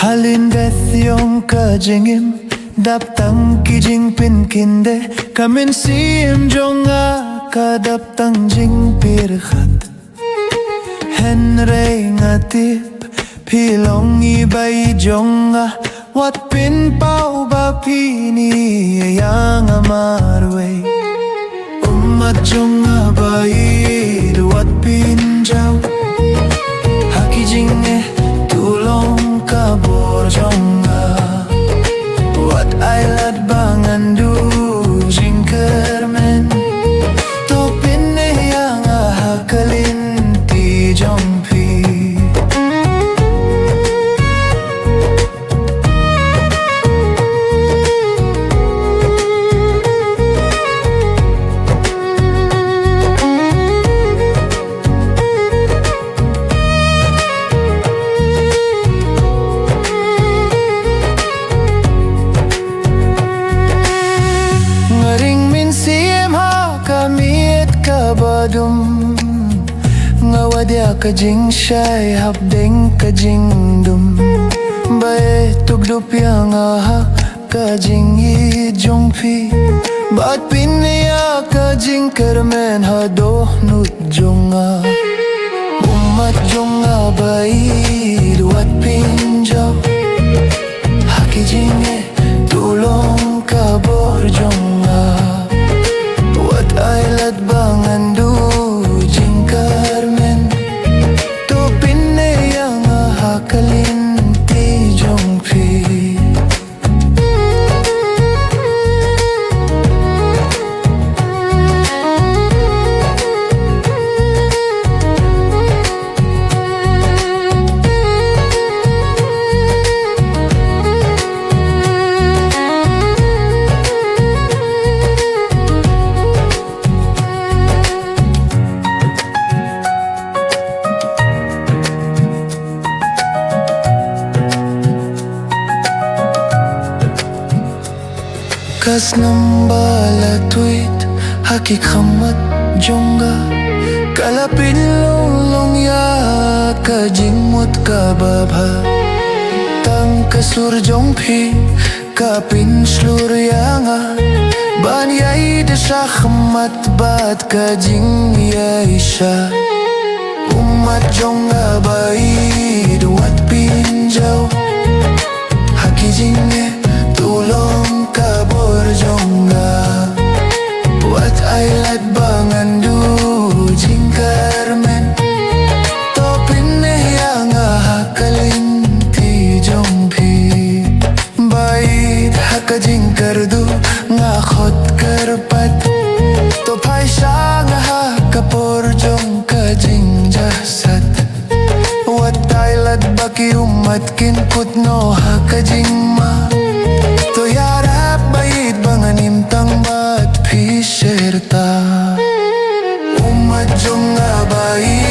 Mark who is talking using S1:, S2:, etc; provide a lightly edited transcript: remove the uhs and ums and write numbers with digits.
S1: Halin Beth Yong ka jingim dap tang ki jing pin kinde kamin sim jonga ka dap tang jing pir khat Henry ngatip pilong i bay jonga wat pin pau ba pini yang amarwe umat jonga bay wat pin jaw haki jinge tulong kabor jonga wat ailat bangandu jingkermen topin yang hakalin ti jongpi badum ngawadya ka jing shay habdeng ka jing dum bae tugdup yang aha ka jing i jongpi bat pinya ka jing kermen hado nut jonga umat jonga bae wat pinjaw haki jinge tulong ka bor jonga wat ailat bangandu jingkarmen topin yang hakalin ti jongpi kas nambala tweet haki khamat jonga kalapin long ya ka jingmut ka babha tang kasur jongpi kapin slur yanga ban yai de shakhmat bat ka jing yaisha umat jonga bai duat pinjau haki jinge tulong kabor jonga wat ailat bangandu jingkarmen topin yang hakalin ti jongpi bait haka jingkardu ngakhot karpat to paisha kapor jong ka jing jasat wat ailat baki umat kin putno haka jingma to yarap bait banganim tang mat pisherta umat jonga bait